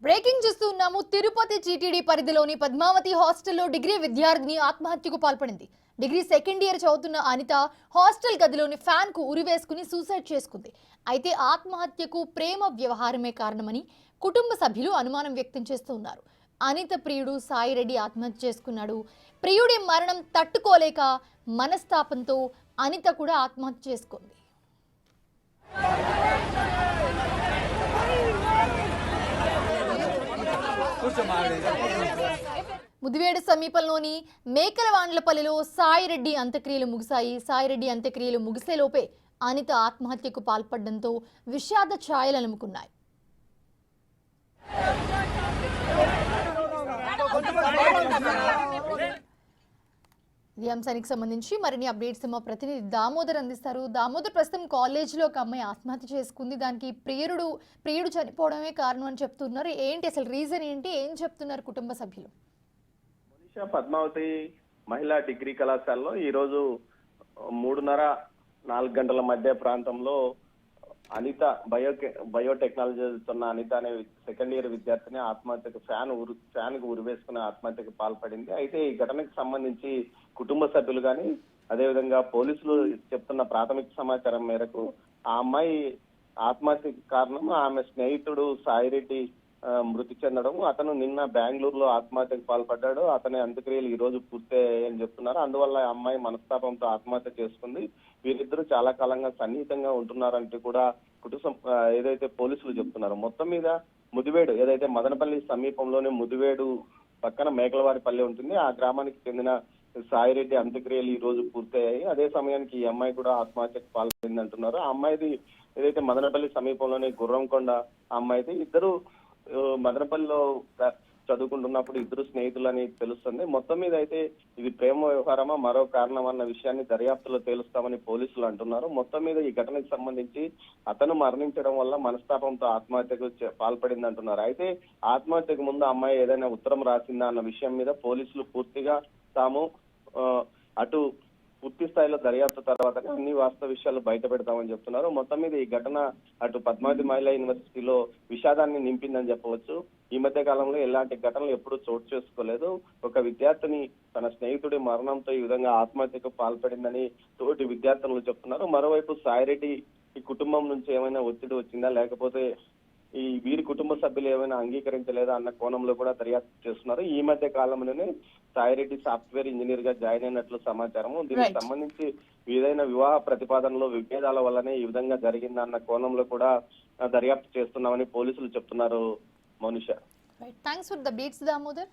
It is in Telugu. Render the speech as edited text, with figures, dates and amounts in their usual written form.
బ్రేకింగ్ చూస్తున్నాము. తిరుపతి టీటీడీ పరిధిలోని పద్మావతి హాస్టల్లో డిగ్రీ విద్యార్థిని ఆత్మహత్యకు పాల్పడింది. డిగ్రీ సెకండ్ ఇయర్ చదువుతున్న అనిత హాస్టల్ గదిలోని ఫ్యాన్ కు ఉరివేసుకుని సూసైడ్ చేసుకుంది. అయితే ఆత్మహత్యకు ప్రేమ వ్యవహారమే కారణమని కుటుంబ సభ్యులు అనుమానం వ్యక్తం చేస్తున్నారు. అనిత ప్రియుడు సాయిరెడ్డి ఆత్మహత్య చేసుకున్నాడు. ప్రియుడి మరణం తట్టుకోలేక మనస్తాపంతో అనిత కూడా ఆత్మహత్య చేసుకుంది. ముదివేడు సమీపంలోని మేకలవాండ్లపల్లిలో సాయిరెడ్డి అంత్యక్రియలు ముగిశాయి. సాయిరెడ్డి అంత్యక్రియలు ముగిసేలోపే అనిత ఆత్మహత్యకు పాల్పడడంతో విషాద ఛాయలు అలుముకున్నాయి. ఈ అంశానికి సంబంధించి మరిన్ని అప్డేట్స్ మా ప్రతినిధి దామోదర్ అందిస్తారు. దామోదర్, ప్రస్తుతం కాలేజీలో ఒక అమ్మాయి ఆత్మహత్య చేసుకుంది. దానికి ప్రియుడు చనిపోవడమే కారణం అని చెప్తున్నారు. ఏంటి అసలు రీజన్ ఏంటి, ఏం చెప్తున్నారు కుటుంబ సభ్యులు? పద్మావతి మహిళా డిగ్రీ కళాశాలలో ఈ రోజు 3:30-4 గంటల మధ్య ప్రాంతంలో అనిత బయోటెక్నాలజీ చదువుతున్న అనిత అనే సెకండ్ ఇయర్ విద్యార్థిని ఆత్మహత్యకు ఫ్యాన్ కు ఉరివేసుకుని ఆత్మహత్యకు పాల్పడింది. అయితే ఈ ఘటనకు సంబంధించి కుటుంబ సభ్యులు కానీ అదేవిధంగా పోలీసులు చెప్తున్న ప్రాథమిక సమాచారం మేరకు ఆ అమ్మాయి ఆత్మహత్యకు కారణం ఆమె స్నేహితుడు సాయిరెడ్డి మృతి చెందడం. అతను నిన్న బెంగళూరులో ఆత్మహత్యకు పాల్పడ్డాడు. అతని అంత్యక్రియలు ఈ రోజు పూర్తయ్యాయని చెప్తున్నారు. అందువల్ల ఆ అమ్మాయి మనస్తాపంతో ఆత్మహత్య చేసుకుంది. వీరిద్దరూ చాలా కాలంగా సన్నిహితంగా ఉంటున్నారంటూ కూడా ఏదైతే పోలీసులు చెప్తున్నారు. మొత్తం మీద ముదివేడు ఏదైతే మదనపల్లి సమీపంలోనే ముదివేడు పక్కన మేకలవారిపల్లి ఉంటుంది, ఆ గ్రామానికి చెందిన సాయిరెడ్డి అంత్యక్రియలు ఈ రోజు పూర్తయ్యాయి. అదే సమయానికి ఈ అమ్మాయి కూడా ఆత్మహత్యకు పాల్పడింది అంటున్నారు. ఆ అమ్మాయిది ఏదైతే మదనపల్లి సమీపంలోనే గుర్రంకొండ అమ్మాయిది. ఇద్దరు మదనపల్లిలో చదువుకుంటున్నప్పుడు ఇద్దరు స్నేహితులని తెలుస్తుంది. మొత్తం మీద అయితే ఇది ప్రేమ వ్యవహారమా మరో కారణం అన్న విషయాన్ని దర్యాప్తులో తేలుస్తామని పోలీసులు అంటున్నారు. మొత్తం మీద ఈ ఘటనకు సంబంధించి అతను మరణించడం వల్ల మనస్తాపంతో ఆత్మహత్యకు పాల్పడింది అంటున్నారు. అయితే ఆత్మహత్యకు ముందు అమ్మాయి ఏదైనా ఉత్తరం రాసిందా అన్న విషయం మీద పోలీసులు పూర్తిగా తాము అటు పూర్తి స్థాయిలో దర్యాప్తు తర్వాతనే అన్ని వాస్తవ విషయాలు బయట పెడతామని చెప్తున్నారు. మొత్తం మీద ఈ ఘటన అటు పద్మావతి మహిళా యూనివర్సిటీలో విషాదాన్ని నింపిందని చెప్పవచ్చు. ఈ మధ్య కాలంలో ఇలాంటి ఘటనలు ఎప్పుడూ చోటు చేసుకోలేదు. ఒక విద్యార్థిని తన స్నేహితుడి మరణంతో ఈ విధంగా ఆత్మహత్యకు పాల్పడిందని తోటి విద్యార్థులు చెప్తున్నారు. మరోవైపు సాయిరెడ్డి ఈ కుటుంబం నుంచి ఏమైనా ఒత్తిడి వచ్చిందా, లేకపోతే ఈ వీరి కుటుంబ సభ్యులు ఏమైనా అంగీకరించలేదా అన్న కోణంలో కూడా దర్యాప్తు చేస్తున్నారు. ఈ మధ్య కాలంలోనే సాయిరెడ్డి సాఫ్ట్వేర్ ఇంజనీర్ గా జాయిన్ అయినట్లు సమాచారము. దీనికి సంబంధించి ఏదైనా వివాహ ప్రతిపాదనలో విభేదాల వల్లనే ఈ విధంగా జరిగిందన్న కోణంలో కూడా దర్యాప్తు చేస్తున్నామని పోలీసులు చెప్తున్నారు. Mounisha, thanks for the beats Damodar.